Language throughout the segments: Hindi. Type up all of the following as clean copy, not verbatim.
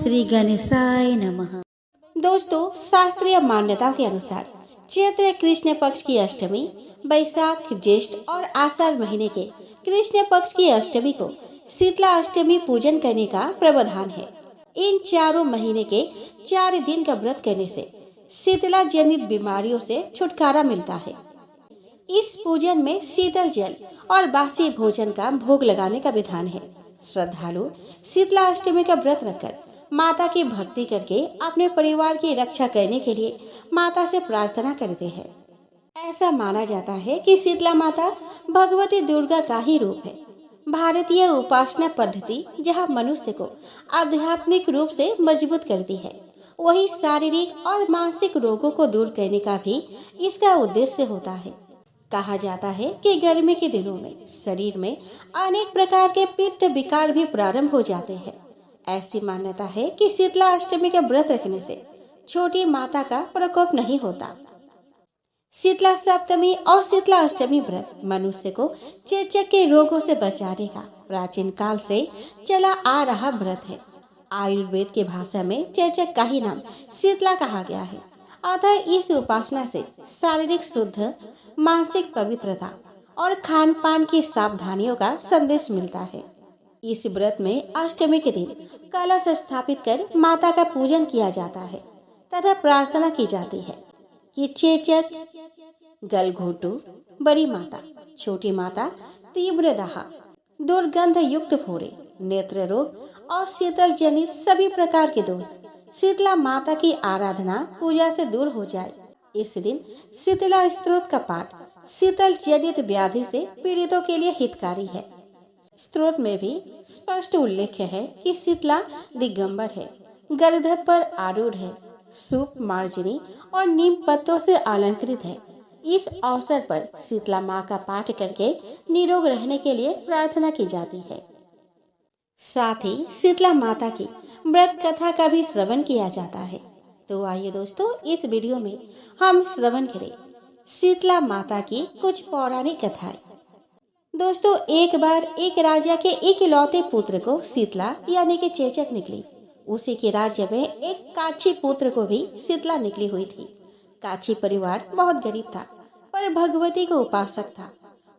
श्री गणेशाय नमः। दोस्तों, शास्त्रीय मान्यताओं के अनुसार चैत्र कृष्ण पक्ष की अष्टमी बैसाख, ज्येष्ठ और आषाढ़ महीने के कृष्ण पक्ष की अष्टमी को शीतला अष्टमी पूजन करने का प्रावधान है। इन चारों महीने के 4 दिन का व्रत करने से शीतला जनित बीमारियों से छुटकारा मिलता है। इस पूजन में शीतल जल और बासी भोजन का भोग लगाने का विधान है। श्रद्धालु शीतला अष्टमी का व्रत रखकर माता की भक्ति करके अपने परिवार की रक्षा करने के लिए माता से प्रार्थना करते हैं। ऐसा माना जाता है कि शीतला माता भगवती दुर्गा का ही रूप है। भारतीय उपासना पद्धति जहां मनुष्य को आध्यात्मिक रूप से मजबूत करती है, वही शारीरिक और मानसिक रोगों को दूर करने का भी इसका उद्देश्य होता है। कहा जाता है कि गर्मी के दिनों में शरीर में अनेक प्रकार के पित्त विकार भी प्रारंभ हो जाते हैं। ऐसी मान्यता है कि शीतला अष्टमी का व्रत रखने से छोटी माता का प्रकोप नहीं होता। शीतला सप्तमी और शीतला अष्टमी व्रत मनुष्य को चेचक के रोगों से बचाने का प्राचीन काल से चला आ रहा व्रत है। आयुर्वेद की भाषा में चेचक का ही नाम शीतला कहा गया है। अतः इस उपासना से शारीरिक शुद्ध, मानसिक पवित्रता और खान पान की सावधानियों का संदेश मिलता है। इस व्रत में अष्टमी के दिन कलश स्थापित कर माता का पूजन किया जाता है तथा प्रार्थना की जाती है कि चेचक, गलघोटू, बड़ी माता, छोटी माता, तीव्र दाह, दुर्गंध युक्त फोड़े, नेत्र रोग और शीतल जनित सभी प्रकार के दोष शीतला माता की आराधना पूजा से दूर हो जाए। इस दिन शीतला स्तोत्र का पाठ शीतल जनित व्याधि से पीड़ितों के लिए हितकारी है। स्तोत्र में भी स्पष्ट उल्लेख है कि शीतला दिगंबर है, गर्दभ पर आरूढ़ है, सूप, मार्जनी और नीम पत्तों से अलंकृत है। इस अवसर पर शीतला माँ का पाठ करके निरोग रहने के लिए प्रार्थना की जाती है। साथ ही शीतला माता की व्रत कथा का भी श्रवण किया जाता है। तो आइए दोस्तों, इस वीडियो में हम श्रवण करें शीतला माता की कुछ पौराणिक कथाएं। दोस्तों, एक बार एक राजा के इकलौते पुत्र को शीतला यानी कि चेचक निकली। उसी के राज्य में एक काछी पुत्र को भी शीतला निकली हुई थी। काछी परिवार बहुत गरीब था, पर भगवती का उपासक था।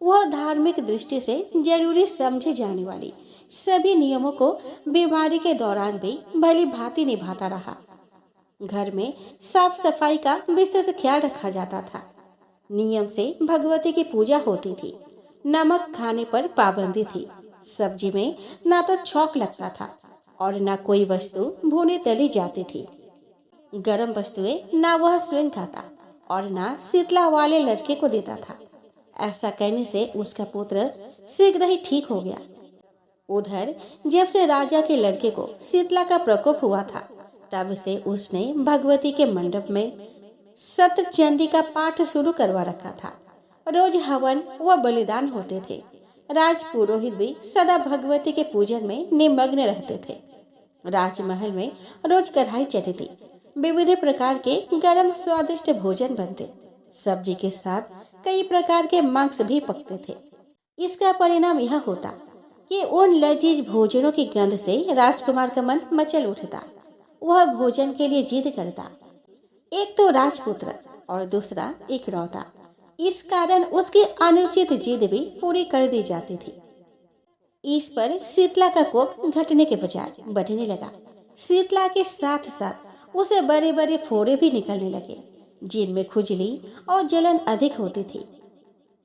वह धार्मिक दृष्टि से जरूरी समझे जाने वाली सभी नियमों को बीमारी के दौरान भी भली भांति निभाता रहा। घर में साफ सफाई का विशेष ख्याल रखा जाता था। नियम से भगवती की पूजा होती थी। नमक खाने पर पाबंदी थी। सब्जी में ना तो छौंक लगता था और ना कोई वस्तु भुनी तली जाती थी। गरम वस्तुएं ना वह स्वयं खाता और ना शीतला वाले लड़के को देता था। ऐसा करने से उसका पुत्र शीघ्र ही ठीक हो गया। उधर जब से राजा के लड़के को शीतला का प्रकोप हुआ था, तब से उसने भगवती के मंडप में सतचंडी का पाठ शुरू करवा रखा था। रोज हवन व बलिदान होते थे। राज पुरोहित भी सदा भगवती के पूजन में निमग्न रहते थे। राजमहल में रोज कढ़ाई चढ़ती, विविध प्रकार के गरम स्वादिष्ट भोजन बनते। सब्जी के साथ कई प्रकार के मांस भी पकते थे। इसका परिणाम यह होता कि उन लजीज भोजनों की गंध से राजकुमार का मन मचल उठता। वह भोजन के लिए जिद करता। एक तो राजपुत्र और दूसरा इकलौता। इस कारण उसकी अनुचित जिद भी पूरी कर दी जाती थी। इस पर शीतला का कोप घटने के बजाय बढ़ने लगा। शीतला के साथ साथ उसे बड़े बड़े फोड़े भी निकलने लगे, जिनमें खुजली और जलन अधिक होती थी।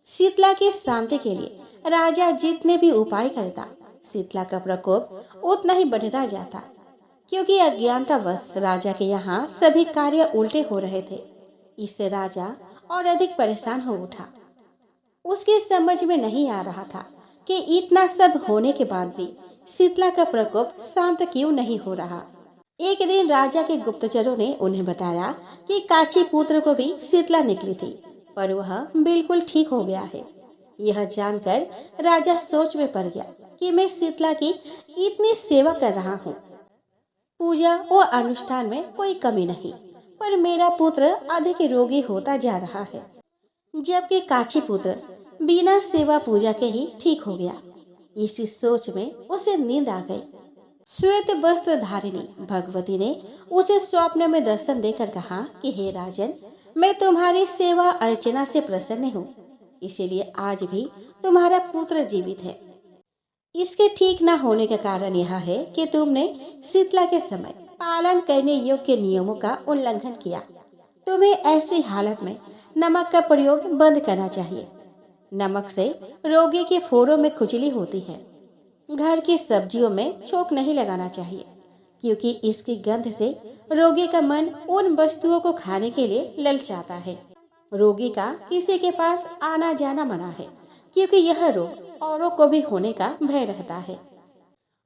शीतला की शांति के लिए राजा जितने भी उपाय करता, शीतला का प्रकोप उतना ही बढ़ता जाता, क्योंकि अज्ञानतावश राजा के यहाँ सभी कार्य उल्टे हो रहे थे। इससे राजा और अधिक परेशान हो उठा। उसके समझ में नहीं आ रहा था कि इतना सब होने के बाद भी शीतला का प्रकोप शांत क्यों नहीं हो रहा। एक दिन राजा के गुप्तचरों ने उन्हें बताया कि काछी पुत्र को भी शीतला निकली थी, पर वह बिल्कुल ठीक हो गया है। यह जानकर राजा सोच में पड़ गया कि मैं शीतला की इतनी सेवा कर रहा हूँ, पूजा व अनुष्ठान में कोई कमी नहीं, पर मेरा पुत्र अधिक रोगी होता जा रहा है, जबकि काछी पुत्र बिना सेवा पूजा के ही ठीक हो गया। इसी सोच में उसे नींद आ गई। श्वेत वस्त्र धारिणी भगवती ने उसे स्वप्न में दर्शन देकर कहा कि हे राजन, मैं तुम्हारी सेवा अर्चना से प्रसन्न हूँ, इसीलिए आज भी तुम्हारा पुत्र जीवित है। इसके ठीक न होने का कारण यह है कि तुमने शीतला के समय पालन करने योग्य नियमों का उल्लंघन किया। तुम्हें ऐसी हालत में नमक का प्रयोग बंद करना चाहिए। नमक से रोगी के फोड़ों में खुजली होती है। घर की सब्जियों में छोंक नहीं लगाना चाहिए, क्योंकि इसकी गंध से रोगी का मन उन वस्तुओं को खाने के लिए ललचाता है। रोगी का किसी के पास आना जाना मना है, क्योंकि यह रोग औरों को भी होने का भय रहता है।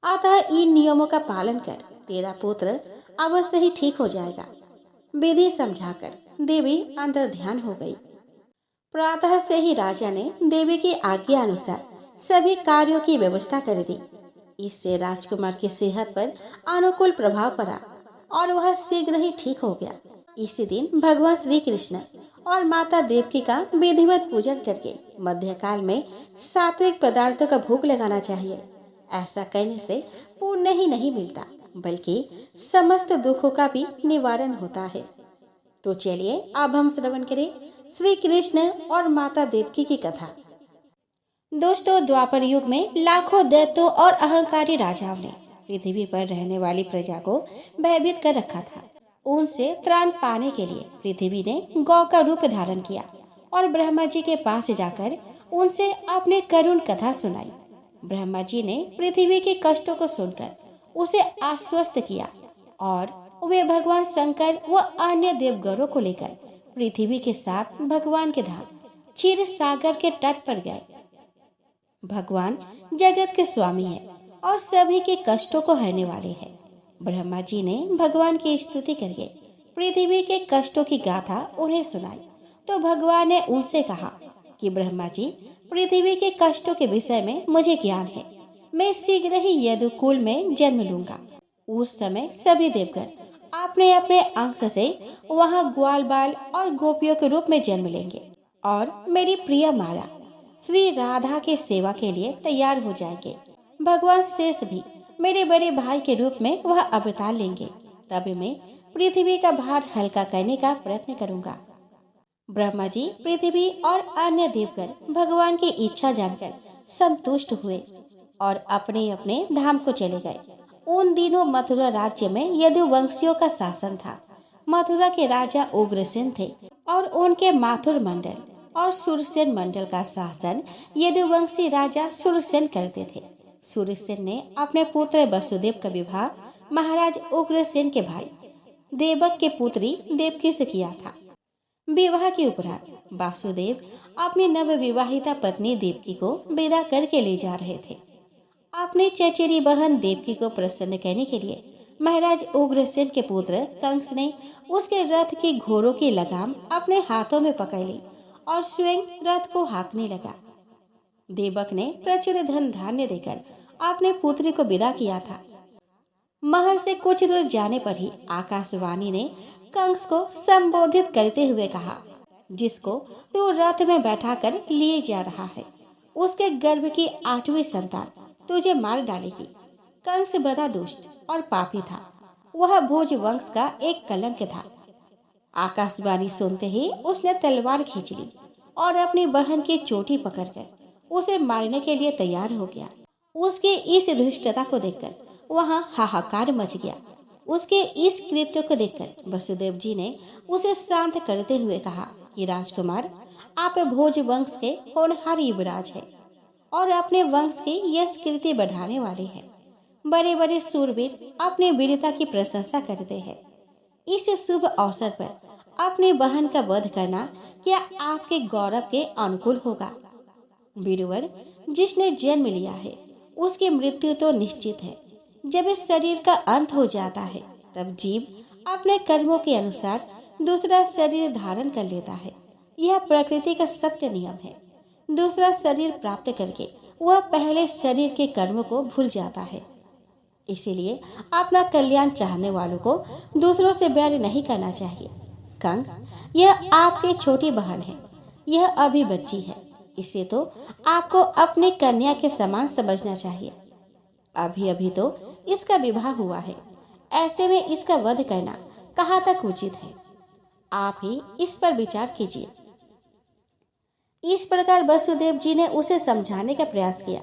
अतः इन नियमों का पालन कर तेरा पुत्र अवश्य ही ठीक हो जाएगा। विधि समझाकर देवी अंतर ध्यान हो गई। प्रातः से ही राजा ने देवी की आज्ञा अनुसार सभी कार्यों की व्यवस्था कर दी। इससे राजकुमार की सेहत पर अनुकूल प्रभाव पड़ा और वह शीघ्र ही ठीक हो गया। इसी दिन भगवान श्री कृष्ण और माता देवकी का विधिवत पूजन करके मध्यकाल में सात्विक पदार्थों का भोग लगाना चाहिए। ऐसा करने से पुण्य ही नहीं मिलता, बल्कि समस्त दुखों का भी निवारण होता है। तो चलिए अब हम श्रवण करें श्री कृष्ण और माता देवकी की कथा। दोस्तों, द्वापर युग में लाखों दैत्यों और अहंकारी राजाओं ने पृथ्वी पर रहने वाली प्रजा को भयभीत कर रखा था। उनसे त्राण पाने के लिए पृथ्वी ने गौ का रूप धारण किया और ब्रह्मा जी के पास जाकर उनसे अपनी करुण कथा सुनाई। ब्रह्मा जी ने पृथ्वी के कष्टों को सुनकर उसे आश्वस्त किया और वे भगवान शंकर व अन्य देवगणों को लेकर पृथ्वी के साथ भगवान के धाम क्षीर सागर के तट पर गए। भगवान जगत के स्वामी है और सभी के कष्टों को हरने वाले हैं। ब्रह्मा जी ने भगवान की स्तुति करके पृथ्वी के कष्टों की गाथा उन्हें सुनाई। तो भगवान ने उनसे कहा कि ब्रह्मा जी, पृथ्वी के कष्टों के विषय में मुझे ज्ञान है। मैं शीघ्र ही यदुकुल में जन्म लूंगा। उस समय सभी देवगण अपने अपने अंश से वहाँ ग्वाल बाल और गोपियों के रूप में जन्म लेंगे और मेरी प्रिय माला श्री राधा के सेवा के लिए तैयार हो जाएंगे। भगवान शेष भी मेरे बड़े भाई के रूप में वह अवतार लेंगे। तब मैं पृथ्वी का भार हल्का करने का प्रयत्न करूंगा। ब्रह्मा जी, पृथ्वी और अन्य देवगण भगवान की इच्छा जानकर संतुष्ट हुए और अपने अपने धाम को चले गए। उन दिनों मथुरा राज्य में यदुवंशियों का शासन था। मथुरा के राजा उग्रसेन थे और उनके माथुर मंडल और सुरसेन मंडल का शासन यदुवंशी राजा सुरसेन करते थे। सुरसेन ने अपने पुत्र वसुदेव का विवाह महाराज उग्रसेन के भाई देवक के पुत्री देवकी से किया था। विवाह के उपरांत वासुदेव अपनी नवविवाहिता पत्नी देवकी को विदा करके ले जा रहे थे। अपनी चचेरी बहन देवकी को प्रसन्न करने के लिए महाराज उग्रसेन के पुत्र कंस ने उसके रथ की घोड़ों की लगाम अपने हाथों में पकड़ ली और स्वयं रथ को हाँकने लगा। देवक ने प्रचुर धन धान्य देकर अपने पुत्री को विदा किया था। महल से कुछ दूर जाने पर ही आकाशवाणी ने कंस को संबोधित करते हुए कहा, जिसको तू रथ में बैठाकर लिए जा रहा है, उसके गर्भ की 8वीं संतान तुझे मार डालेगी। कंस बड़ा दुष्ट और पापी था। वह भोज वंश का एक कलंक था। आकाशवाणी सुनते ही उसने तलवार खींच ली और अपनी बहन की चोटी पकड़कर उसे मारने के लिए तैयार हो गया। उसके इस धृष्टता को देखकर वहां हाहाकार मच गया। उसके इस कृत्य को देखकर वसुदेव जी ने उसे शांत करते हुए कहा कि राजकुमार, आप भोज वंश के होनहार युवराज हैं और अपने वंश की यश कीर्ति बढ़ाने वाले हैं। बड़े बड़े सूरवीर अपनी वीरता की प्रशंसा करते हैं। इस शुभ अवसर पर अपनी बहन का वध करना क्या आपके गौरव के अनुकूल होगा? वीरवर, जिसने जन्म लिया है उसकी मृत्यु तो निश्चित है। जब इस शरीर का अंत हो जाता है तब जीव अपने कर्मों के अनुसार दूसरा शरीर धारण कर लेता है। यह प्रकृति का सत्य नियम है। दूसरा शरीर प्राप्त करके वह पहले शरीर के कर्मों को भूल जाता है। इसीलिए अपना कल्याण चाहने वालों को दूसरों से बैर नहीं करना चाहिए। कंस, यह आपकी छोटी बहन है। यह अभी बच्ची है। इसे तो आपको अपनी कन्या के समान समझना चाहिए। अभी अभी तो इसका विवाह हुआ है, ऐसे में इसका वध करना कहाँ तक उचित है? आप ही इस पर विचार कीजिए। इस प्रकार वसुदेव जी ने उसे समझाने का प्रयास किया,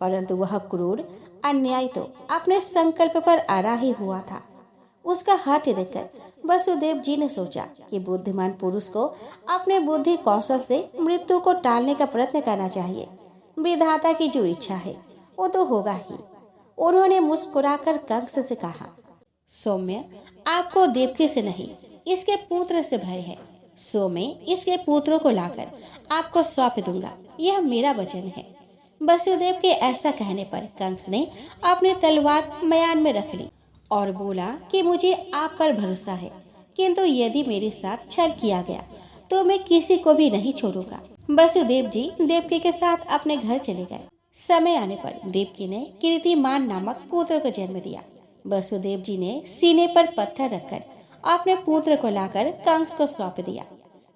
परंतु वह क्रूर अन्याय तो अपने संकल्प पर अड़ा ही हुआ था। उसका हठ देखकर वसुदेव जी ने सोचा कि बुद्धिमान पुरुष को अपने बुद्धि कौशल से मृत्यु को टालने का प्रयत्न करना चाहिए। विधाता की जो इच्छा है वो तो होगा ही। उन्होंने मुस्कुराकर कंस से कहा, सौम्य, आपको देवकी से नहीं इसके पुत्र से भय है, सो मैं इसके पुत्रों को लाकर आपको सौंप दूंगा, यह मेरा वचन है। वसुदेव के ऐसा कहने पर कंस ने अपनी तलवार म्यान में रख ली और बोला कि मुझे आप पर भरोसा है, किंतु यदि मेरे साथ छल किया गया तो मैं किसी को भी नहीं छोड़ूंगा। वसुदेव जी देवकी के साथ अपने घर चले गए। समय आने पर देवकी ने कीर्तिमान नामक पुत्र को जन्म दिया। वसुदेव जी ने सीने पर पत्थर रखकर अपने पुत्र को लाकर कंस को सौंप दिया।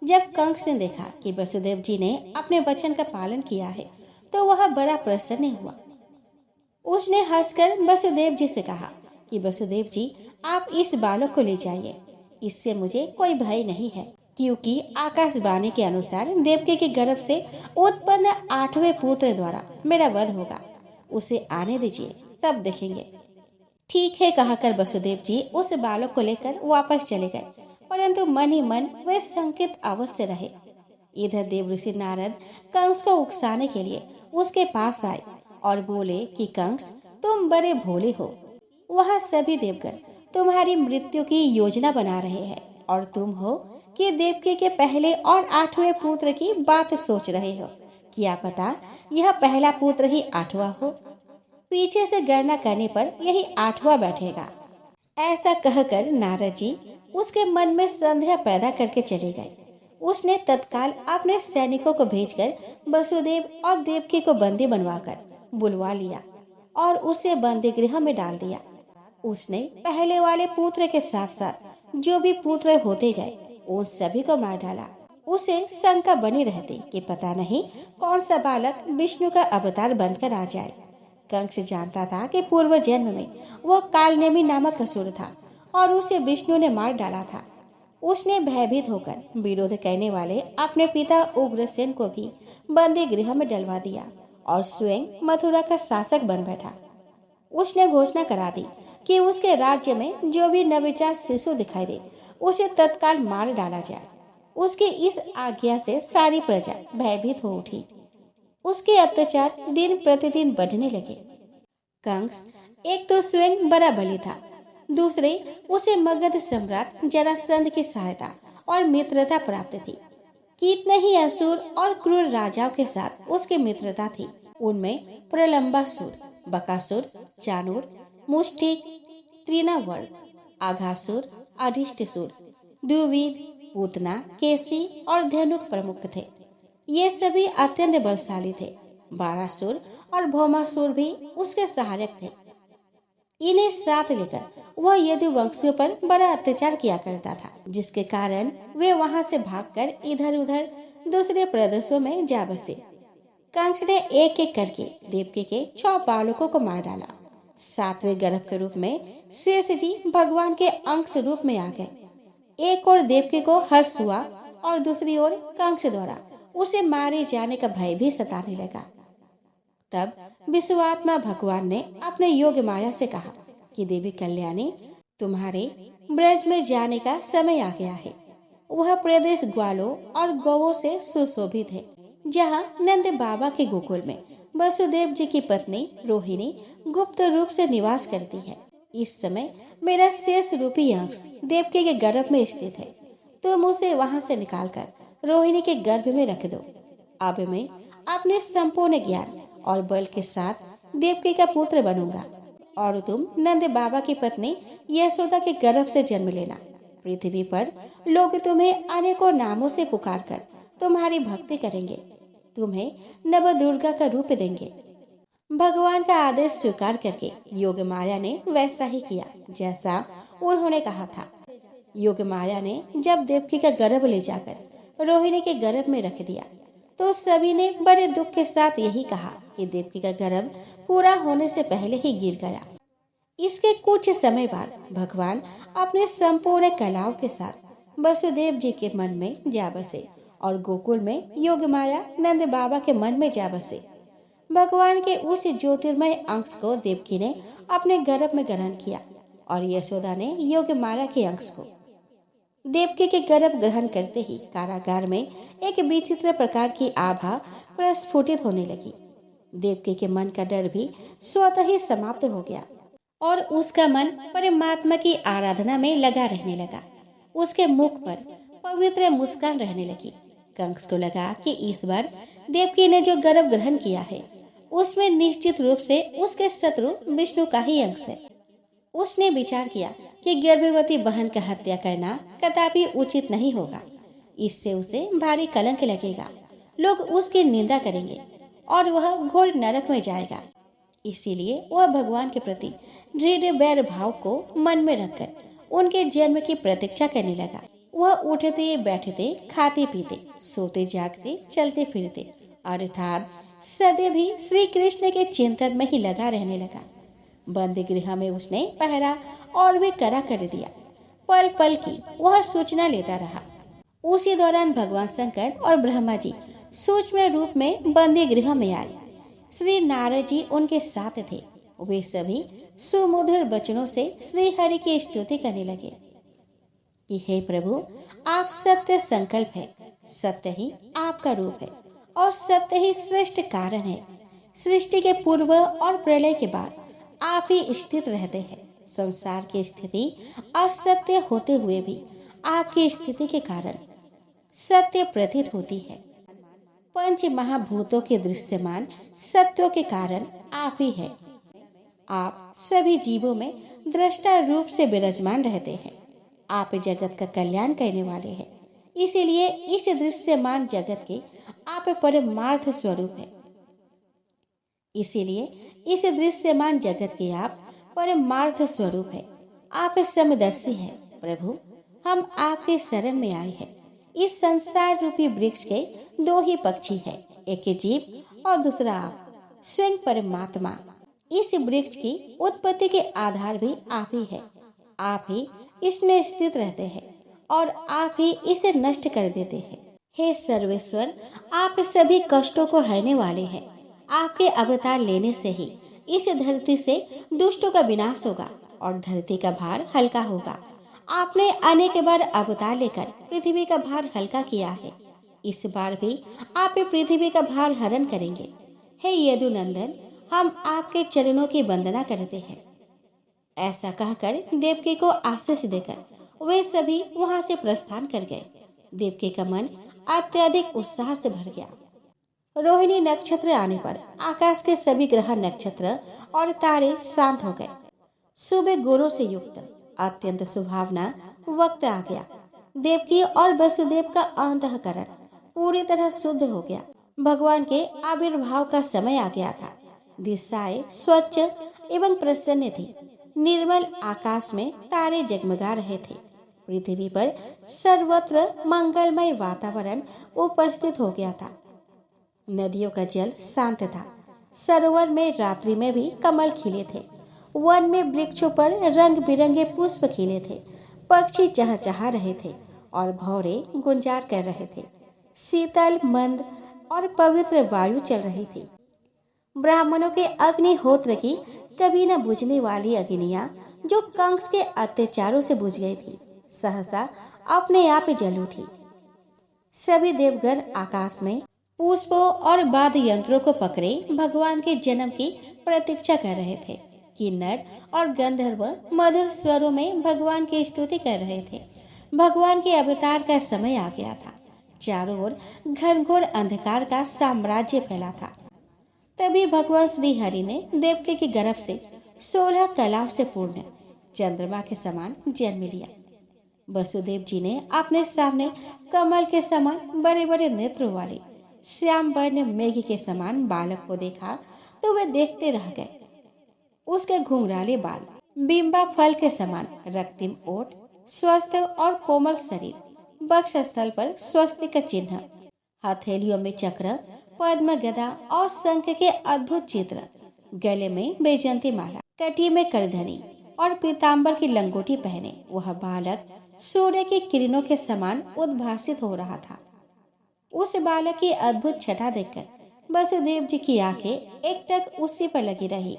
जब कंस ने देखा कि वसुदेव जी ने अपने वचन का पालन किया है तो वह बड़ा प्रसन्न हुआ। उसने हंसकर वसुदेव जी से कहा कि वसुदेव जी, आप इस बालक को ले जाइए, इससे मुझे कोई भय नहीं है, क्योंकि आकाशवाणी के अनुसार देवकी के गर्भ से उत्पन्न 8वें पुत्र द्वारा मेरा वध होगा। उसे आने दीजिए, तब देखेंगे। ठीक है कहकर वसुदेव जी उस बालक को लेकर वापस चले गए, परंतु मन ही मन वे संकित अवश्य रहे। इधर देवऋषि नारद कंस को उकसाने के लिए उसके पास आए और बोले कि कंस, तुम बड़े भोले हो। वहाँ सभी देवगण तुम्हारी मृत्यु की योजना बना रहे हैं और तुम हो कि देवकी के पहले और 8वें पुत्र की बात सोच रहे हो। क्या पता यह पहला पुत्र ही 8वां हो। पीछे से गणना करने पर यही 8वां बैठेगा। ऐसा कहकर नारद जी उसके मन में संदेह पैदा करके चले गए। उसने तत्काल अपने सैनिकों को भेजकर वसुदेव और देवकी को बंदी बनवाकर बुलवा लिया और उसे बंदी गृह में डाल दिया। उसने पहले वाले पुत्र के साथ साथ जो भी पुत्र होते गए उन सभी को मार डाला। उसे शंका बनी रहती कि पता नहीं कौन सा बालक विष्णु का अवतार बनकर आ जाए। कंस जानता था कि पूर्व जन्म में वह कालनेमी नामक असुर था और उसे विष्णु ने मार डाला था। उसने भयभीत होकर विरोध करने वाले अपने पिता उग्रसेन को भी बंदी गृह में डलवा दिया और स्वयं मथुरा का शासक बन बैठा। उसने घोषणा करा दी कि उसके राज्य में जो भी नवजात शिशु दिखाई दे उसे तत्काल मार डाला जाए। उसकी इस आज्ञा से सारी प्रजा भयभीत हो उठी। उसके अत्याचार दिन प्रतिदिन बढ़ने लगे। कंस एक तो स्वयं बड़ा बली था, दूसरे उसे मगध सम्राट जरासंध की सहायता और मित्रता प्राप्त थी। कितने ही असुर और क्रूर राजाओं के साथ उसकी मित्रता थी। उनमें प्रलंबासुर, बकासुर, चाणूर, मुष्टिक, तृणावर्त, आघासुर, अरिष्टसुर, द्विविद, पूतना, केसी और धेनुक प्रमुख थे। ये सभी अत्यंत बलशाली थे। बारासुर और भौमासुर भी उसके सहायक थे। इन्हें साथ लेकर वह यदुवंशियों पर बड़ा अत्याचार किया करता था, जिसके कारण वे वहां से भागकर इधर उधर दूसरे प्रदेशों में जा बसे। कंस ने एक एक करके देवकी के 6 बालकों को मार डाला। 7वें गर्भ के रूप में शेष जी भगवान के अंश रूप में आ गए। एक और देवकी को हर्ष हुआ और दूसरी ओर कंस द्वारा उसे मारे जाने का भय भी सताने लगा। तब विश्वात्मा भगवान ने अपने योग माया से कहा कि देवी कल्याणी, तुम्हारे ब्रज में जाने का समय आ गया है। वह प्रदेश ग्वालों और गौओं से सुशोभित है, जहाँ नंद बाबा के गोकुल में वसुदेव जी की पत्नी रोहिणी गुप्त रूप से निवास करती है। इस समय मेरा शेष रूपी अंश देवकी के गर्भ में स्थित है। तुम उसे वहां से निकालकर रोहिणी के गर्भ में रख दो। अब मैं अपने संपूर्ण ज्ञान और बल के साथ देवकी का पुत्र बनूंगा और तुम नंद बाबा की पत्नी यशोदा के गर्भ से जन्म लेना। पृथ्वी पर लोग तुम्हें अनेकों नामों से पुकारकर तुम्हारी भक्ति करेंगे, तुम्हें नव दुर्गा का रूप देंगे। भगवान का आदेश स्वीकार करके योग माया ने वैसा ही किया जैसा उन्होंने कहा था। योग माया ने जब देवकी का गर्भ ले जाकर रोहिणी के गर्भ में रख दिया तो सभी ने बड़े दुख के साथ यही कहा कि देवकी का गर्भ पूरा होने से पहले ही गिर गया। इसके कुछ समय बाद भगवान अपने संपूर्ण कलाओं के साथ वसुदेव जी के मन में जा बसे और गोकुल में योगमाया नंद बाबा के मन में जा बसे। भगवान के उस ज्योतिर्मय अंश को देवकी ने अपने गर्भ में ग्रहण किया और यशोदा ने योगमाया के अंश को। देवकी के गर्भ ग्रहण करते ही कारागार में एक विचित्र प्रकार की आभा प्रस्फुटित होने लगी। देवकी के मन का डर भी स्वतः ही समाप्त हो गया और उसका मन परमात्मा की आराधना में लगा रहने लगा। उसके मुख पर पवित्र मुस्कान रहने लगी। कंस को लगा कि इस बार देवकी ने जो गर्भ ग्रहण किया है उसमें निश्चित रूप से उसके शत्रु विष्णु का ही अंश है। उसने विचार किया कि गर्भवती बहन का हत्या करना कदापि उचित नहीं होगा। इससे उसे भारी कलंक लगेगा, लोग उसकी निंदा करेंगे और वह घोर नरक में जाएगा। इसीलिए वह भगवान के प्रति दृढ़ वैर भाव को मन में रखकर उनके जन्म की प्रतीक्षा करने लगा। वह उठते बैठते, खाते पीते, सोते जागते, चलते फिरते अर्थात सदैव भी श्री कृष्ण के चिंतन में ही लगा रहने लगा। बंद गृह में उसने पहरा और भी कड़ा कर दिया। पल पल की वह सूचना लेता रहा। उसी दौरान भगवान शंकर और ब्रह्मा जी सूक्ष्म रूप में बंदी गृह में आए। श्री नारद जी उनके साथ थे। वे सभी सुमधुर वचनों से श्री हरि की स्तुति करने लगे कि हे प्रभु, आप सत्य संकल्प है, सत्य ही आपका रूप है और सत्य ही श्रेष्ठ कारण है। सृष्टि के पूर्व और प्रलय के बाद आप ही स्थित रहते हैं। संसार की स्थिति असत्य होते हुए भी आपकी स्थिति के कारण सत्य प्रतीत होती है। पंच महाभूतों के दृश्यमान सत्यों के कारण आप ही है। आप सभी जीवों में दृष्टा रूप से विराजमान रहते हैं। आप जगत का कल्याण करने वाले हैं। इसीलिए इस दृश्यमान जगत के आप परमार्थ स्वरूप है। इसीलिए इस दृश्यमान जगत के आप परमार्थ स्वरूप है। आप समदर्शी हैं। प्रभु, हम आपके शरण में आए हैं। इस संसार रूपी वृक्ष के दो ही पक्षी हैं, एक जीव और दूसरा आप स्वयं परमात्मा। इस वृक्ष की उत्पत्ति के आधार भी आप ही है। आप ही इसमें स्थित रहते हैं और आप ही इसे नष्ट कर देते हैं। हे सर्वेश्वर, आप सभी कष्टों को हरने वाले हैं। आपके अवतार लेने से ही इस धरती से दुष्टों का विनाश होगा और धरती का भार हल्का होगा। आपने अनेक बार अवतार लेकर पृथ्वी का भार हल्का किया है। इस बार भी आप पृथ्वी का भार हरण करेंगे। हे यदुनंदन, हम आपके चरणों की वंदना करते हैं। ऐसा कहकर देवकी को आशीष देकर वे सभी वहां से प्रस्थान कर गए। देवकी का मन अत्यधिक उत्साह से भर गया। रोहिणी नक्षत्र आने पर आकाश के सभी ग्रह, नक्षत्र और तारे शांत हो गए। सुबह गुरु से युक्त अत्यंत सुहावना वक्त आ गया। देवकी और वसुदेव का अंतःकरण पूरी तरह शुद्ध हो गया। भगवान के आविर्भाव का समय आ गया था। दिशाएं स्वच्छ एवं प्रसन्न थी। निर्मल आकाश में तारे जगमगा रहे थे। पृथ्वी पर सर्वत्र मंगलमय वातावरण उपस्थित हो गया था। नदियों का जल शांत था। सरोवर में रात्रि में भी कमल खिले थे। वन में वृक्षों पर रंग बिरंगे पुष्प खिले थे। पक्षी चहचहा रहे थे और भौरे गुंजार कर रहे थे। शीतल, मंद और पवित्र वायु चल रही थी। ब्राह्मणों के अग्निहोत्र की कभी न बुझने वाली अग्नियां, जो कंस के अत्याचारों से बुझ गई थी, सहसा अपने आप जल उठी। सभी देवगण आकाश में पुष्पों और वाद्य यंत्रों को पकड़े भगवान के जन्म की प्रतीक्षा कर रहे थे। किन्नर और गंधर्व मधुर स्वरों में भगवान की स्तुति कर रहे थे। भगवान के अवतार का समय आ गया था। चारों ओर घनघोर अंधकार का साम्राज्य फैला था। तभी भगवान श्री हरि ने देवकी के गर्भ से 16 कलाओं से पूर्ण चंद्रमा के समान जन्म लिया। वसुदेव जी ने अपने सामने कमल के समान बड़े बड़े नेत्रों वाले श्याम वर्ण मेघ के समान बालक को देखा तो वे देखते रह गए। उसके घुंघराले बाल, बिंबा फल के समान रक्तिम ओठ, स्वस्थ और कोमल शरीर, वक्षस्थल पर स्वस्ति का चिन्ह, हथेलियों में चक्र, पद्म, गदा और शंख के अद्भुत चित्र, गले में बैजंती माला, कटी में करधनी और पीताम्बर की लंगोटी पहने वह बालक सूर्य की किरणों के समान उद्भासित हो रहा था। उस बालक की अद्भुत छटा देखकर वसुदेव जी की आंखें एकटक उसी पर लगी रही।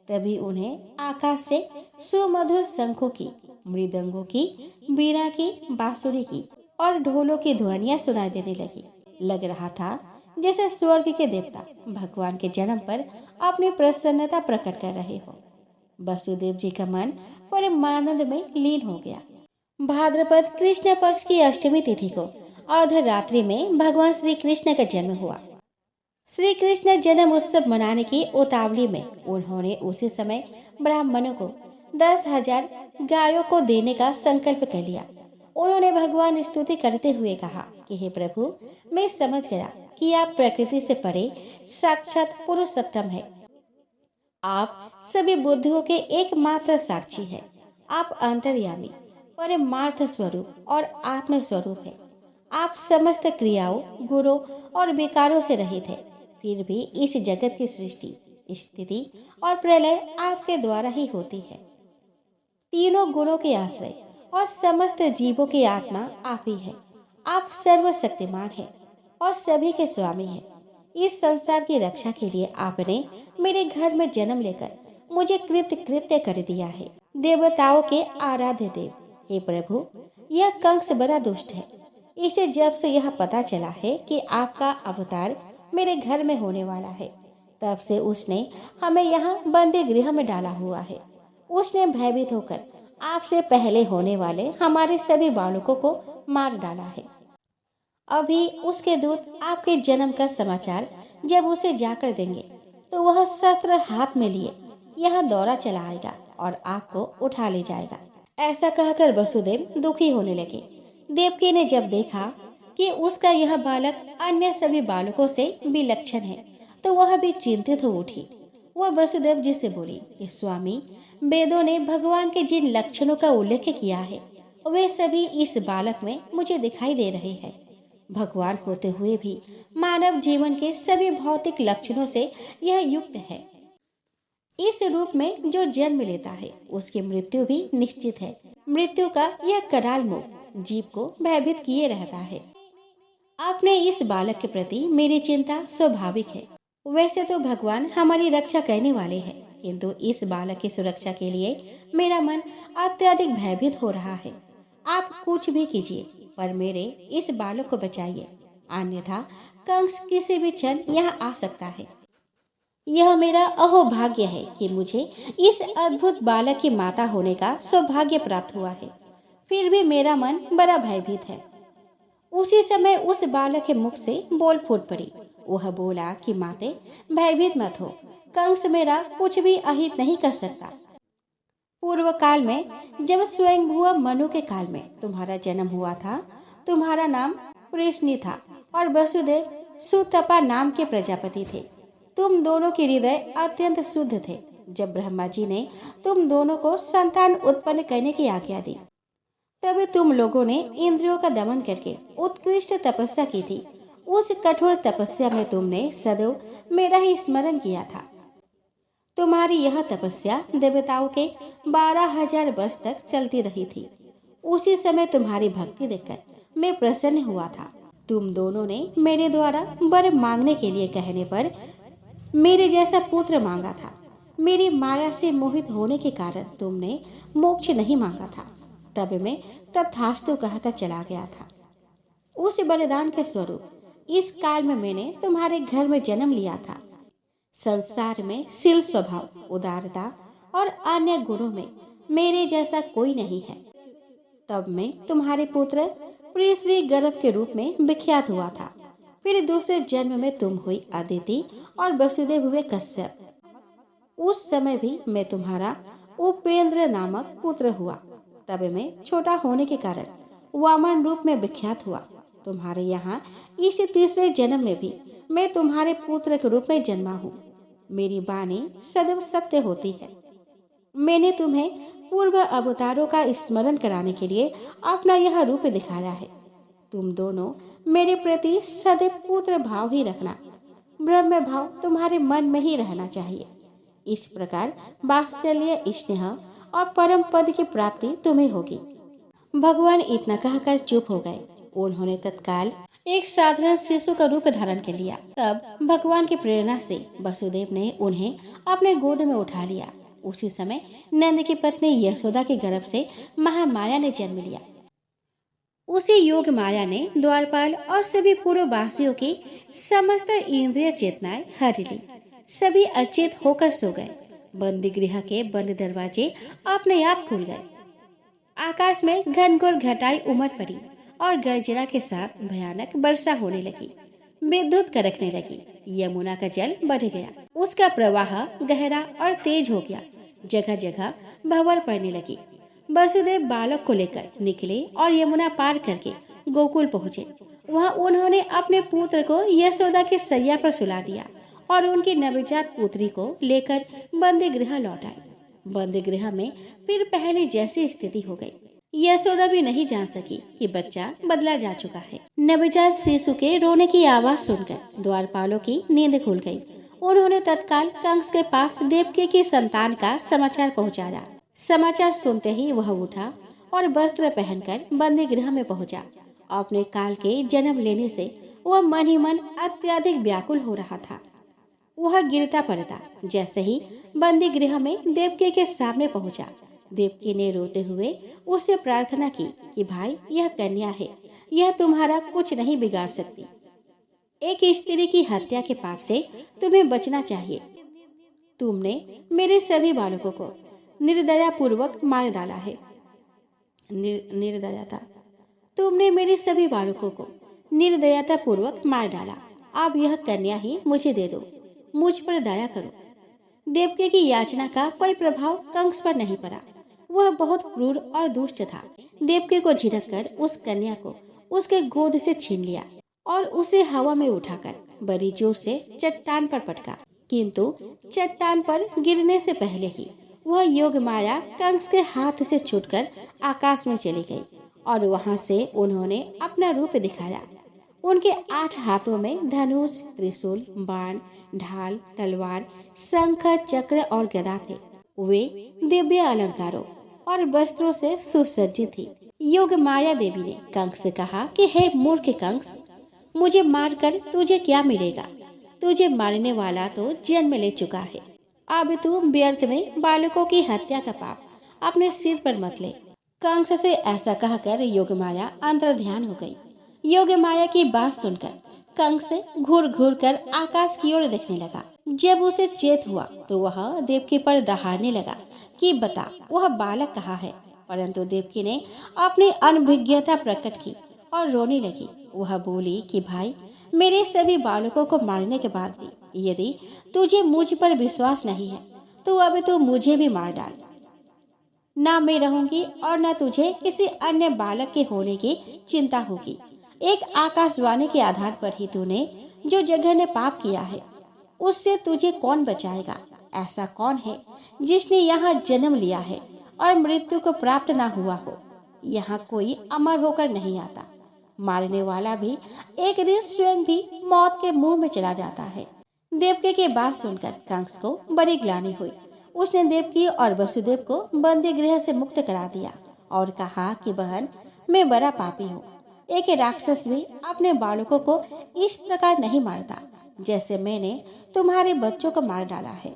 तभी उन्हें आकाश से सुमधुर शंखों की, मृदंगों की, वीणा की, बांसुरी की और ढोलों की ध्वनियां सुनाई देने लगी। लग रहा था जैसे स्वर्ग के देवता भगवान के जन्म पर अपनी प्रसन्नता प्रकट कर रहे हो। वसुदेव जी का मन परमानंद में लीन हो गया। भाद्रपद कृष्ण पक्ष की अष्टमी तिथि को अर्धरात्रि में भगवान श्री कृष्ण का जन्म हुआ। श्री कृष्ण जन्म उत्सव मनाने की उतावली में उन्होंने उसी समय ब्राह्मणों को 10,000 गायों को देने का संकल्प कर लिया। उन्होंने भगवान स्तुति करते हुए कहा कि हे प्रभु, मैं समझ गया कि आप प्रकृति से परे साक्षात पुरुषोत्तम है। आप सभी बुद्धियों के एकमात्र साक्षी हैं। आप अंतर्यामी, परमार्थ स्वरूप और आत्म स्वरूप है। आप समस्त क्रियाओं, गुणों और विकारों से रहित है। फिर भी इस जगत की सृष्टि, स्थिति और प्रलय आपके द्वारा ही होती है। तीनों गुणों के आश्रय और समस्त जीवों की आत्मा आप ही है। आप सर्वशक्तिमान हैं और सभी के स्वामी हैं। इस संसार की रक्षा के लिए आपने मेरे घर में जन्म लेकर मुझे कृत्य कर दिया है। देवताओं के आराध्य देव, हे प्रभु, यह कंस बड़ा दुष्ट है। इसे जब से यह पता चला है कि आपका अवतार मेरे घर में होने वाला है, तब से उसने हमें यहाँ बंदी गृह में डाला हुआ है। उसने भयभीत होकर आपसे पहले होने वाले हमारे सभी बालकों को मार डाला है। अभी उसके दूत आपके जन्म का समाचार जब उसे जाकर देंगे तो वह शस्त्र हाथ में लिए यहाँ दौरा चला आएगा और आपको उठा ले जाएगा। ऐसा कहकर वसुदेव दुखी होने लगे। देवकी ने जब देखा कि उसका यह बालक अन्य सभी बालकों से विलक्षण है तो वह भी चिंतित हो उठी। वह वसुदेव जी से बोली कि स्वामी, वेदों ने भगवान के जिन लक्षणों का उल्लेख किया है वे सभी इस बालक में मुझे दिखाई दे रहे हैं। भगवान होते हुए भी मानव जीवन के सभी भौतिक लक्षणों से यह युक्त है। इस रूप में जो जन्म लेता है उसकी मृत्यु भी निश्चित है। मृत्यु का यह कराल मुख जीव को भयभीत किए रहता है। आपने इस बालक के प्रति मेरी चिंता स्वाभाविक है। वैसे तो भगवान हमारी रक्षा करने वाले हैं, किंतु इस बालक की सुरक्षा के लिए मेरा मन अत्यधिक भयभीत हो रहा है। आप कुछ भी कीजिए पर मेरे इस बालक को बचाइए, अन्यथा कंस किसी भी क्षण यहाँ आ सकता है। यह मेरा अहोभाग्य है कि मुझे इस अद्भुत बालक की माता होने का सौभाग्य प्राप्त हुआ है। फिर भी मेरा मन बड़ा भयभीत है। उसी समय उस बालक के मुख से बोल फूट पड़ी। वह बोला कि माते, भयभीत मत हो, कंस मेरा कुछ भी अहित नहीं कर सकता। पूर्व काल में जब स्वयंभुव मनु के काल में तुम्हारा जन्म हुआ था, तुम्हारा नाम वृष्णि था और वसुदेव सुतपा नाम के प्रजापति थे। तुम दोनों के हृदय अत्यंत शुद्ध थे। जब ब्रह्मा जी ने तुम दोनों को संतान उत्पन्न करने की आज्ञा दी, तब तुम लोगों ने इंद्रियों का दमन करके उत्कृष्ट तपस्या की थी। उस कठोर तपस्या में तुमने सदैव मेरा ही स्मरण किया था। तुम्हारी यह तपस्या देवताओं के 12,000 वर्ष तक चलती रही थी। उसी समय तुम्हारी भक्ति देखकर मैं प्रसन्न हुआ था। तुम दोनों ने मेरे द्वारा वर मांगने के लिए कहने पर मेरे जैसा पुत्र मांगा था। मेरी माया से मोहित होने के कारण तुमने मोक्ष नहीं मांगा था। तब मैं तथास्तु कहकर चला गया था। उस बलिदान के स्वरूप इस काल में मैंने तुम्हारे घर में जन्म लिया था। संसार में शील स्वभाव, उदारता और अन्य गुणों में मेरे जैसा कोई नहीं है। तब मैं तुम्हारे पुत्र प्रियश्री गर्भ के रूप में विख्यात हुआ था। फिर दूसरे जन्म में तुम हुई अदिति और वसुदेव हुए कश्यप। उस समय भी मैं तुम्हारा उपेंद्र नामक पुत्र हुआ। तब मैं छोटा होने के कारण वामन रूप में विख्यात हुआ। तुम्हारे यहाँ इस तीसरे जन्म में भी मैं तुम्हारे पुत्र के रूप में जन्मा हूँ। मेरी वाणी सदैव सत्य होती है। मैंने तुम्हें पूर्व अवतारों का स्मरण कराने के लिए अपना यह रूप दिखाया है। तुम दोनों मेरे प्रति सदैव पुत्र भाव ही रखना। ब्रह्म भाव तुम्हारे मन में ही रहना चाहिए। इस प्रकार वात्सल्य, स्नेह और परम पद की प्राप्ति तुम्हें होगी। भगवान इतना कहकर चुप हो गए। उन्होंने तत्काल एक साधारण शिशु का रूप धारण कर लिया। तब भगवान की प्रेरणा से वसुदेव ने उन्हें अपने गोद में उठा लिया। उसी समय नंद की पत्नी यशोदा के गर्भ से महामाया ने जन्म लिया। उसी योग माया ने द्वारपाल और सभी पूर्ववासियों की समस्त इंद्रिय चेतनाएं हर ली। सभी अचेत होकर सो गए। बंदी गृह के बंद दरवाजे अपने आप खुल गए। आकाश में घनघोर घटाई उमड़ पड़ी और गर्जना के साथ भयानक वर्षा होने लगी। विद्युत कड़कने लगी। यमुना का जल बढ़ गया। उसका प्रवाह गहरा और तेज हो गया। जगह जगह भंवर पड़ने लगी। वसुदेव बालक को लेकर निकले और यमुना पार करके गोकुल पहुँचे। वहाँ उन्होंने अपने पुत्र को यशोदा के सैया पर सुला दिया और उनकी नवजात पुत्री को लेकर बंदी गृह लौट आए। बंदी गृह में फिर पहले जैसी स्थिति हो गई। यशोदा भी नहीं जान सकी कि बच्चा बदला जा चुका है। नवजात शिशु के रोने की आवाज सुनकर द्वारपालों की नींद खुल गई। उन्होंने तत्काल कंस के पास देवकी की संतान का समाचार पहुंचाया। समाचार सुनते ही वह उठा और वस्त्र पहनकर बंदी गृह में पहुंचा। अपने काल के जन्म लेने से वह मन ही मन अत्यधिक व्याकुल हो रहा था। वह गिरता पड़ता। जैसे ही बंदी गृह में देवकी के सामने पहुंचा, देवकी ने रोते हुए उससे प्रार्थना की कि भाई, यह कन्या है, यह तुम्हारा कुछ नहीं बिगाड़ सकती। एक स्त्री की हत्या के पाप से तुम्हें बचना चाहिए। तुमने मेरे सभी बालकों को निर्दया पूर्वक मार डाला है। निर्दयता तुमने मेरे सभी बालकों को निर्दयता पूर्वक मार डाला। अब यह कन्या ही मुझे दे दो। मुझ पर दया करो। देवकी की याचना का कोई प्रभाव कंस पर नहीं पड़ा। वह बहुत क्रूर और दुष्ट था। देवकी को झिड़क कर उस कन्या को उसके गोद से छीन लिया और उसे हवा में उठाकर बड़ी जोर से चट्टान पर पटका। किंतु चट्टान पर गिरने से पहले ही वह योग माया कंस के हाथ से छूटकर आकाश में चली गई और वहां से उन्होंने अपना रूप दिखाया। उनके 8 हाथों में धनुष, त्रिशूल, बाण, ढाल, तलवार, शंख, चक्र और गदा थे। वे दिव्य अलंकारों और वस्त्रों से सुसज्जित थी। योग माया देवी ने कंस से कहा कि हे मूर्ख कंस, मुझे मारकर तुझे क्या मिलेगा? तुझे मारने वाला तो जन्म ले चुका है। अब तू व्यर्थ में बालकों की हत्या का पाप अपने सिर पर मत ले। कंस से ऐसा कहकर योग माया अंतर्ध्यान हो गई। योग माया की बात सुनकर कंस घूर घूर कर आकाश की ओर देखने लगा। जब उसे चेत हुआ तो वह देवकी पर दहाड़ने लगा कि बता, वह बालक कहाँ है? परंतु देवकी ने अपनी अनभिज्ञता प्रकट की और रोने लगी। वह बोली कि भाई, मेरे सभी बालकों को मारने के बाद भी यदि तुझे मुझ पर विश्वास नहीं है तो अब तो मुझे भी मार डाल। ना मैं रहूंगी और न तुझे किसी अन्य बालक के होने की चिंता होगी। एक आकाशवाणी के आधार पर ही तूने जो जघन्य पाप किया है, उससे तुझे कौन बचाएगा? ऐसा कौन है जिसने यहाँ जन्म लिया है और मृत्यु को प्राप्त ना हुआ हो? यहाँ कोई अमर होकर नहीं आता। मारने वाला भी एक दिन स्वयं भी मौत के मुंह में चला जाता है। देवकी की बात सुनकर कंस को बड़ी ग्लानि हुई। उसने देवकी और वसुदेव को बंदी गृह से मुक्त करा दिया और कहा कि बहन, मैं बड़ा पापी हूँ। एक राक्षस भी अपने बालकों को इस प्रकार नहीं मारता जैसे मैंने तुम्हारे बच्चों को मार डाला है।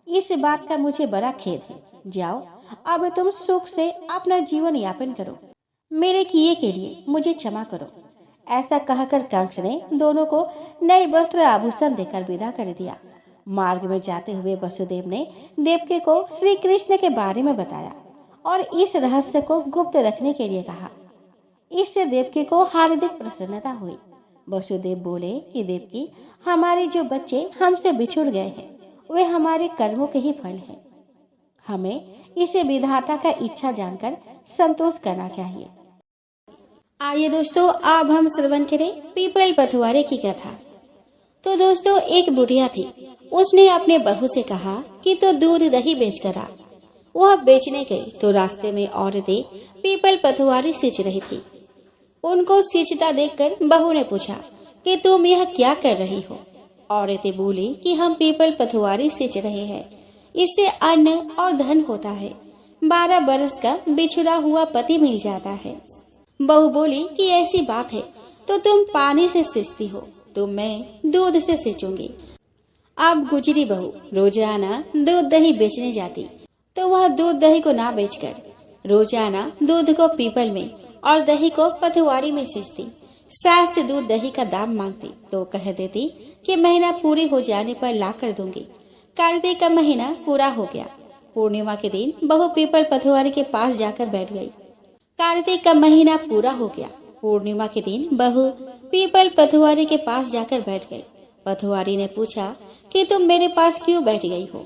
इस बात का मुझे बड़ा खेद है। जाओ, अब तुम सुख से अपना जीवन यापन करो। मेरे किए के लिए मुझे क्षमा करो। ऐसा कहकर कंस ने दोनों को नए वस्त्र आभूषण देकर विदा कर दिया। मार्ग में जाते हुए वसुदेव ने देवकी को श्री कृष्ण के बारे में बताया और इस रहस्य को गुप्त रखने के लिए कहा। इससे देवकी को हार्दिक प्रसन्नता हुई। वसुदेव बोले कि देवकी, हमारे जो बच्चे हमसे बिछुड़ गए हैं वे हमारे कर्मों के ही फल हैं। हमें इसे विधाता का इच्छा जानकर संतोष करना चाहिए। आइए दोस्तों, अब हम श्रवण करें पीपल पथुआरे की कथा। तो दोस्तों, एक बुढ़िया थी। उसने अपने बहू से कहा कि तो दूध दही बेच कर आ। वह बेचने गई तो रास्ते में औरतें पीपल पथुआरे सींच रही थी। उनको सींचता देखकर बहू ने पूछा कि तुम यह क्या कर रही हो। औरतें बोली कि हम पीपल पथवारी सींच रहे हैं, इससे अन्न और धन होता है, 12 बरस का बिछड़ा हुआ पति मिल जाता है। बहू बोली कि ऐसी बात है तो तुम पानी से सींचती हो, तो मैं दूध से सींचूंगी। अब गुजरी बहू रोजाना दूध दही बेचने जाती, तो वह दूध दही को ना बेचकर रोजाना दूध को पीपल में और दही को पथवारी में सींचती। सास से दूध दही का दाम मांगती तो कह देती कि महीना पूरी हो जाने पर ला कर दूंगी। कार्तिक का महीना पूरा हो गया। पूर्णिमा के दिन बहू पीपल पथवारी के पास जाकर बैठ गई। कार्तिक का महीना पूरा हो गया। पूर्णिमा के दिन बहू पीपल पथवारी के पास जाकर बैठ गई। पथवारी ने पूछा कि तुम मेरे पास क्यों बैठ गई हो।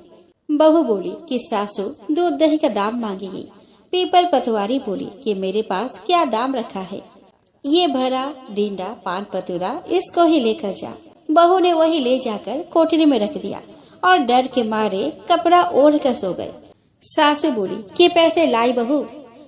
बहू बोली कि सासू दूध दही का दाम मांगेगी। पीपल पथवारी बोली कि मेरे पास क्या दाम रखा है, ये भरा डींडा पान पतूरा, इसको ही लेकर जा। बहू ने वही ले जाकर कोठरी में रख दिया और डर के मारे कपड़ा ओढ़ कर सो गए। सासू बोली कि पैसे लाई बहू।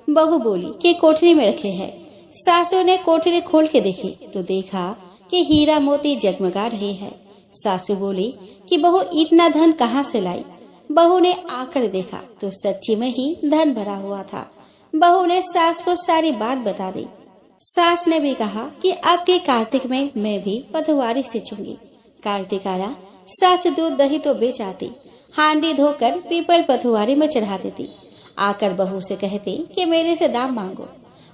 बहू बोली कि कोठरी में रखे हैं। सासू ने कोठरी खोल के देखी तो देखा कि हीरा मोती जगमगा रहे हैं। सासू बोली कि बहू इतना धन कहाँ से लाई। बहू ने आकर देखा तो सच्ची में ही धन भरा हुआ था। बहू ने सास को सारी बात बता दी। सास ने भी कहा कि अब के कार्तिक में मैं भी पथवारी सींचूंगी। कार्तिक आया, सास दूध दही तो बेच आती, हांडी धोकर पीपल पथवारी में चढ़ा देती। आकर बहू से कहती कि मेरे से दाम मांगो।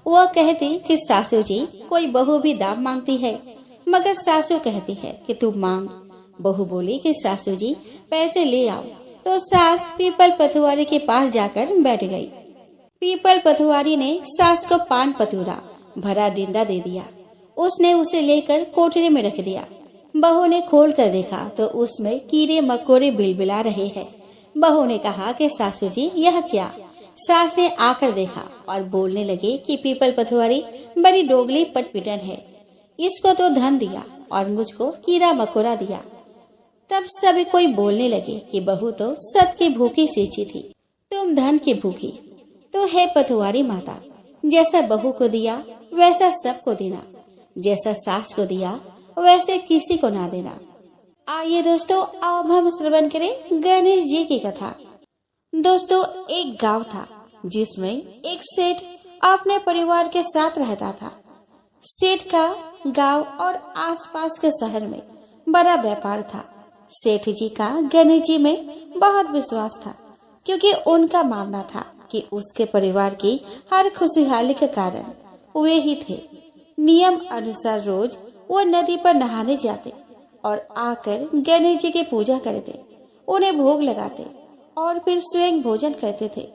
वह कहती कि सासू जी कोई बहू भी दाम मांगती है, मगर सासू कहती है कि तू मांग। बहू बोली कि सासू जी पैसे ले आओ। तो सास पीपल पथवारी के पास जाकर बैठ गई। पीपल पथवारी ने सास को पान पतूरा भरा डींडा दे दिया। उसने उसे लेकर कोठरी में रख दिया। बहू ने खोल कर देखा तो उसमें कीड़े मकोड़े बिलबिला रहे हैं। बहू ने कहा कि सासू जी यह क्या। सास ने आकर देखा और बोलने लगे कि पीपल पथवारी बड़ी डोगली पटपिटन है, इसको तो धन दिया और मुझको कीड़ा मकोड़ा दिया। तब सभी कोई बोलने लगे कि बहू तो सत की भूखी सींची थी, तुम धन की भूखी। तो है पथवारी माता, जैसा बहू को दिया वैसा सबको देना, जैसा सास को दिया वैसे किसी को ना देना। आइए दोस्तों, अब हम श्रवण करें गणेश जी की कथा। दोस्तों, एक गांव था जिसमें एक सेठ अपने परिवार के साथ रहता था। सेठ का गांव और आसपास के शहर में बड़ा व्यापार था। सेठ जी का गणेश जी में बहुत विश्वास था, क्योंकि उनका मानना था कि उसके परिवार की हर खुशहाली के कारण वे ही थे। नियम अनुसार रोज वो नदी पर नहाने जाते और आकर गणेश जी की पूजा करते, उन्हें भोग लगाते और फिर स्वयं भोजन करते थे।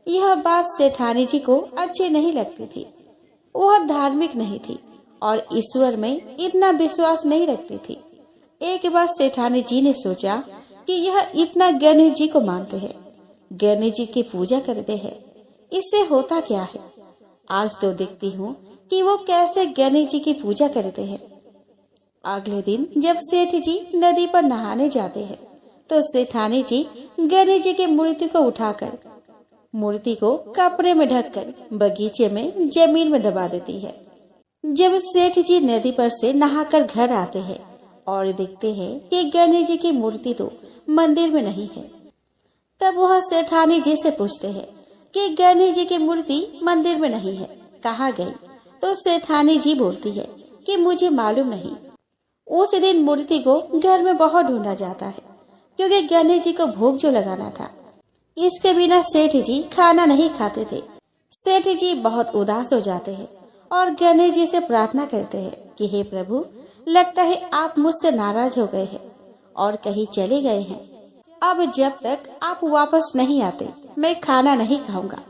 यह बात सेठानी जी को अच्छी नहीं लगती थी। वह धार्मिक नहीं थी और ईश्वर में इतना विश्वास नहीं रखती थी। एक बार सेठानी जी ने सोचा कि यह इतना गणेश जी को मानते हैं, गणेश जी की पूजा करते हैं, इससे होता क्या है। आज तो देखती हूँ कि वो कैसे गणेश जी की पूजा करते हैं। अगले दिन जब सेठ जी नदी पर नहाने जाते हैं तो सेठानी जी गणेश जी की मूर्ति को उठाकर मूर्ति को कपड़े में ढककर बगीचे में जमीन में दबा देती है। जब सेठ जी नदी पर से नहाकर घर आते हैं और देखते हैं कि गणेश जी की मूर्ति तो मंदिर में नहीं है, तब वह सेठानी जी से पूछते हैं कि गणेश जी की मूर्ति मंदिर में नहीं है, कहाँ गई। तो सेठानी जी बोलती है कि मुझे मालूम नहीं। उस दिन मूर्ति को घर में बहुत ढूंढा जाता है, क्योंकि गणेश जी को भोग जो लगाना था। इसके बिना सेठ जी खाना नहीं खाते थे। सेठ जी बहुत उदास हो जाते हैं और गणेश जी से प्रार्थना करते हैं कि हे प्रभु, लगता है आप मुझसे नाराज हो गए हैं और कहीं चले गए हैं। अब जब तक आप वापस नहीं आते मैं खाना नहीं खाऊंगा।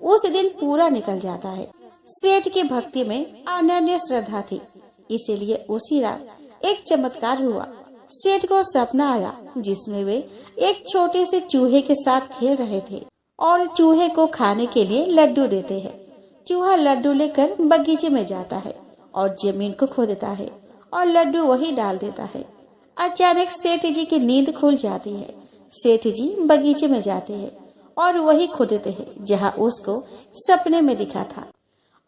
उस दिन पूरा निकल जाता है। सेठ की भक्ति में अनन्य श्रद्धा थी, इसीलिए उसी रात एक चमत्कार हुआ। सेठ को सपना आया जिसमें वे एक छोटे से चूहे के साथ खेल रहे थे और चूहे को खाने के लिए लड्डू देते हैं। चूहा लड्डू लेकर बगीचे में जाता है और जमीन को खोदता है और लड्डू वही डाल देता है। अचानक सेठ जी की नींद खुल जाती है। सेठ जी बगीचे में जाते हैं और वही खोदते हैं जहाँ उसको सपने में दिखा था,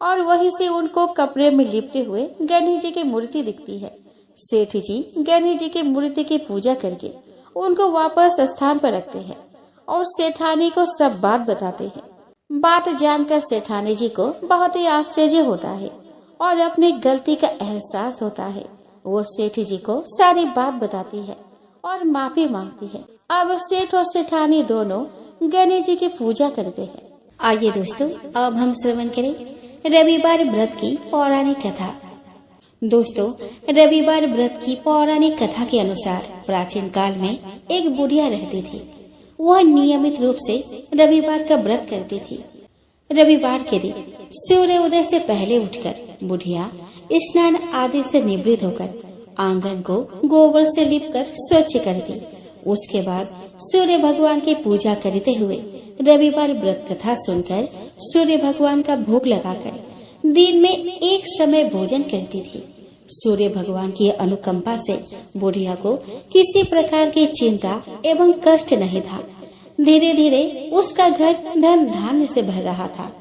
और वहीं से उनको कपड़े में लिपटे हुए गणेश जी की मूर्ति दिखती है। सेठ जी गणेश जी की मूर्ति की पूजा करके उनको वापस स्थान पर रखते हैं और सेठानी को सब बात बताते हैं। बात जानकर सेठानी जी को बहुत ही आश्चर्य होता है और अपनी गलती का एहसास होता है। वो सेठ जी को सारी बात बताती है और माफी मांगती है। अब सेठ और सेठानी दोनों गणेश जी की पूजा करते हैं। आइए दोस्तों, अब हम श्रवण करें रविवार व्रत की पौराणिक कथा। दोस्तों, रविवार व्रत की पौराणिक कथा के अनुसार प्राचीन काल में एक बुढ़िया रहती थी। वह नियमित रूप से रविवार का व्रत करती थी। रविवार के दिन सूर्य उदय से पहले उठकर बुढ़िया स्नान आदि से निवृत्त होकर आंगन को गोबर से लिपकर स्वच्छ करती। उसके बाद सूर्य भगवान की पूजा करते हुए रविवार व्रत कथा सुनकर सूर्य भगवान का भोग लगाकर दिन में एक समय भोजन करती थी। सूर्य भगवान की अनुकंपा से बुढ़िया को किसी प्रकार की चिंता एवं कष्ट नहीं था। धीरे धीरे उसका घर धन धान्य से भर रहा था।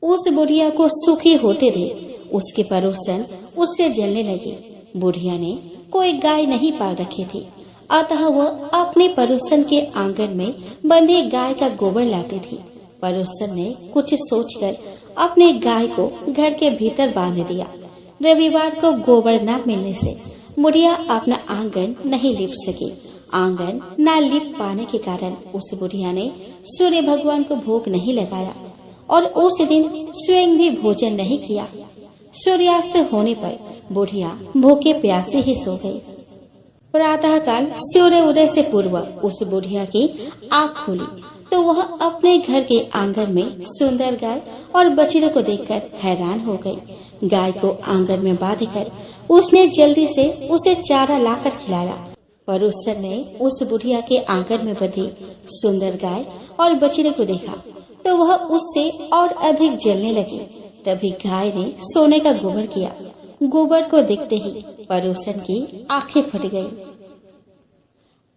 उस बुढ़िया को सुखी होते देख उसके पड़ोसन उससे जलने लगे। बुढ़िया ने कोई गाय नहीं पाल रखी थी, अतः वह अपने पड़ोसन के आंगन में बंधी गाय का गोबर लाती थी। पड़ोसन ने कुछ सोचकर अपने गाय को घर के भीतर बांध दिया। रविवार को गोबर न मिलने से बुढ़िया अपना आंगन नहीं लिप सकी। आंगन न लिप पाने के कारण उस बुढ़िया ने सूर्य भगवान को भोग नहीं लगाया और उस दिन स्वयं भी भोजन नहीं किया। सूर्यास्त होने पर बुढ़िया भूखे प्यासे ही सो गई। प्रातः काल सूर्य उदय से पूर्व उस बुढ़िया की आँख खुली तो वह अपने घर के आंगन में सुंदर गाय और बछड़े को देखकर हैरान हो गई। गाय को आंगन में बांधकर उसने जल्दी से उसे चारा लाकर खिलाया। पड़ोसन ने उस बुढ़िया के आंगन में बंधी सुंदर गाय और बछड़े को देखा तो वह उससे और अधिक जलने लगी। तभी गाय ने सोने का गोबर किया। गोबर को देखते ही पड़ोसन की आंखें फट गई।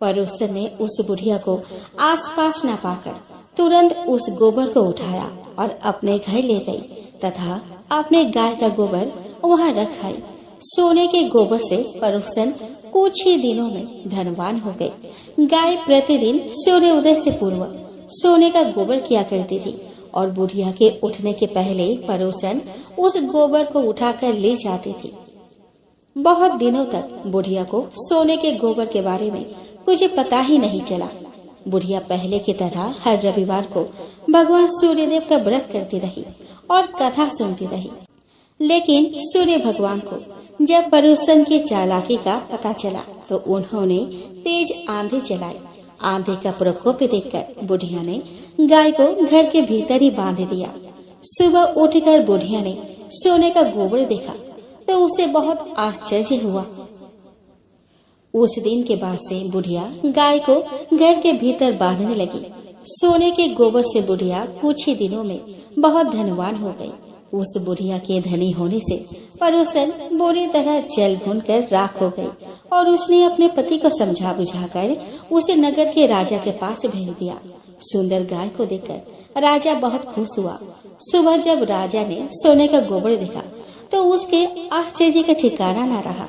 पड़ोसन ने उस बुढ़िया को आसपास न पाकर तुरंत उस गोबर को उठाया और अपने घर ले गई तथा अपने गाय का गोबर वहां रख आई। सोने के गोबर से पड़ोसन कुछ ही दिनों में धनवान हो गई। गाय प्रतिदिन सूर्य उदय से पूर्व सोने का गोबर किया करती थी और बुढ़िया के उठने के पहले पड़ोसन उस गोबर को उठाकर ले जाती थी। बहुत दिनों तक बुढ़िया को सोने के गोबर के बारे में कुछ पता ही नहीं चला। बुढ़िया पहले की तरह हर रविवार को भगवान सूर्यदेव का व्रत करती रही और कथा सुनती रही। लेकिन सूर्य भगवान को जब पड़ोसन की चालाकी का पता चला तो उन्होंने तेज आंधी चलाई। आंधी का प्रकोप देखकर बुढ़िया ने गाय को घर के भीतर ही बांध दिया। सुबह उठकर बुढ़िया ने सोने का गोबर देखा तो उसे बहुत आश्चर्य हुआ। उस दिन के बाद से बुढ़िया गाय को घर के भीतर बांधने लगी। सोने के गोबर से बुढ़िया कुछ ही दिनों में बहुत धनवान हो गई। उस बुढ़िया के धनी होने से पड़ोसन बुरी तरह जल भून कर राख हो गई और उसने अपने पति को समझा बुझाकर उसे नगर के राजा के पास भेज दिया। सुंदर गाय को देखकर राजा बहुत खुश हुआ। सुबह जब राजा ने सोने का गोबर देखा तो उसके आश्चर्य का ठिकाना न रहा।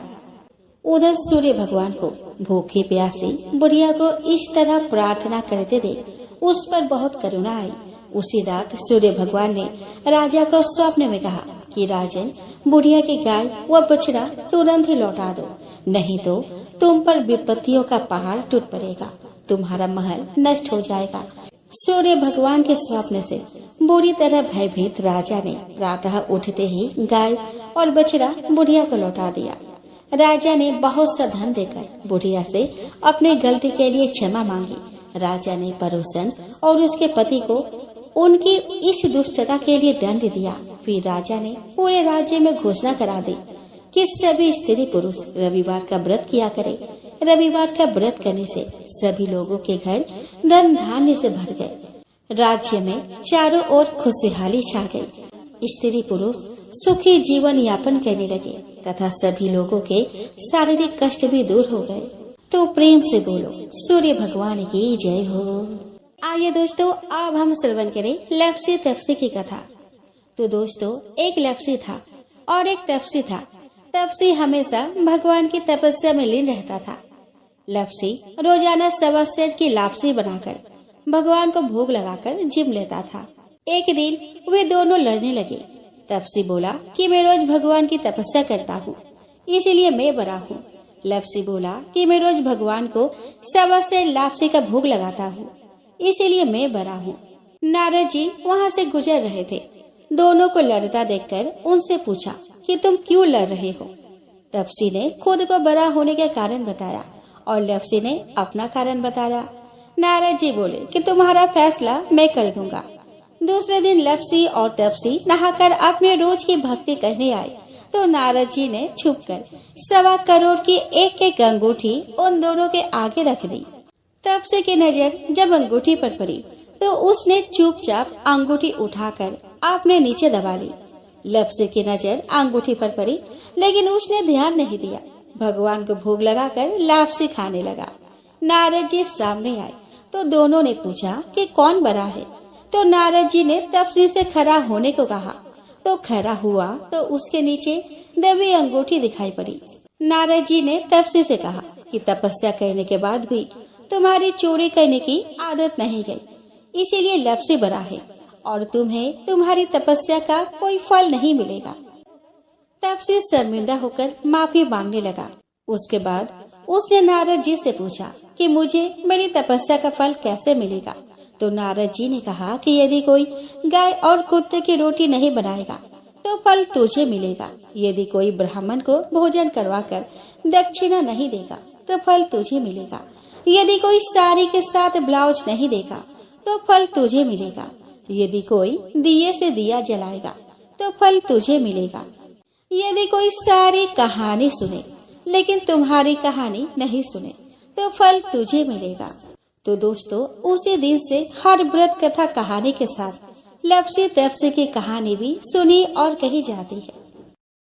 उधर सूर्य भगवान को भूखे प्यासी बुढ़िया को इस तरह प्रार्थना करते देख उस पर बहुत करुणा आई। उसी रात सूर्य भगवान ने राजा को स्वप्न में कहा कि राजन, बुढ़िया की गाय व बछड़ा तुरंत ही लौटा दो, नहीं तो तुम पर विपत्तियों का पहाड़ टूट पड़ेगा, तुम्हारा महल नष्ट हो जाएगा। सूर्य भगवान के स्वप्न से बुरी तरह भयभीत राजा ने प्रातः उठते ही गाय और बछड़ा बुढ़िया को लौटा दिया। राजा ने बहुत सा धन देकर बुढ़िया से अपनी गलती के लिए क्षमा मांगी। राजा ने पड़ोसन और उसके पति को उनकी इस दुष्टता के लिए दंड दिया। फिर राजा ने पूरे राज्य में घोषणा करा दी कि सभी स्त्री पुरुष रविवार का व्रत किया करे। रविवार का व्रत करने से सभी लोगों के घर धन धान्य से भर गए। राज्य में चारों ओर खुशहाली छा गई। स्त्री पुरुष सुखी जीवन यापन करने लगे तथा सभी लोगों के शारीरिक कष्ट भी दूर हो गए। तो प्रेम से बोलो सूर्य भगवान की जय हो। आइए दोस्तों, अब हम श्रवण करें लफ्सी तफ्सी की कथा। तो दोस्तों, एक लप्सी था और एक तपसी था। तपसी हमेशा भगवान की तपस्या में लीन रहता था। लप्सी रोजाना 1.25 सेर की लापसी बनाकर भगवान को भोग लगाकर जिम लेता था। एक दिन वे दोनों लड़ने लगे। तपसी बोला कि मैं रोज भगवान की तपस्या करता हूँ, इसीलिए मैं बड़ा हूँ। लप्सी बोला कि मैं रोज भगवान को 1.25 सेर लापसी का भोग लगाता हूँ, इसीलिए मैं बड़ा हूँ। नारद जी वहाँ से गुजर रहे थे। दोनों को लड़ता देखकर उनसे पूछा कि तुम क्यों लड़ रहे हो। तपसी ने खुद को बड़ा होने का कारण बताया और लप्सी ने अपना कारण बताया। नारद जी बोले कि तुम्हारा फैसला मैं कर दूंगा। दूसरे दिन लप्सी और तपसी नहाकर अपने रोज की भक्ति करने आए तो नारद जी ने छुपकर 1.25 करोड़ की एक अंगूठी उन दोनों के आगे रख दी। तपसी की नजर जब अंगूठी पर पड़ी तो उसने चुपचाप अंगूठी उठाकर अपने नीचे दबा ली। लप्सी की नजर अंगूठी पर पड़ी, लेकिन उसने ध्यान नहीं दिया। भगवान को भोग लगाकर लापसी खाने लगा। नारद जी सामने आए तो दोनों ने पूछा कि कौन बड़ा है। तो नारद जी ने तपसी से खड़ा होने को कहा तो खड़ा हुआ तो उसके नीचे दबी अंगूठी दिखाई पड़ी। नारद जी ने तपसी से कहा कि तपस्या करने के बाद भी तुम्हारी चोरी करने की आदत नहीं गई, इसीलिए लप्सी बड़ा है और तुम्हें तुम्हारी तपस्या का कोई फल नहीं मिलेगा। तपसी शर्मिंदा होकर माफी मांगने लगा। उसके बाद उसने नारद जी से पूछा कि मुझे मेरी तपस्या का फल कैसे मिलेगा। तो नारद जी ने कहा कि यदि कोई गाय और कुत्ते की रोटी नहीं बनाएगा तो फल तुझे मिलेगा। यदि कोई ब्राह्मण को भोजन करवाकर दक्षिणा नहीं देगा तो फल तुझे मिलेगा। यदि कोई साड़ी के साथ ब्लाउज नहीं देगा तो फल तुझे मिलेगा। यदि कोई दिए से दिया जलाएगा तो फल तुझे मिलेगा। यदि कोई सारी कहानी सुने लेकिन तुम्हारी कहानी नहीं सुने तो फल तुझे मिलेगा। तो दोस्तों, उसी दिन से हर व्रत कथा कहानी के साथ लप्सी तपसी की कहानी भी सुनी और कही जाती है।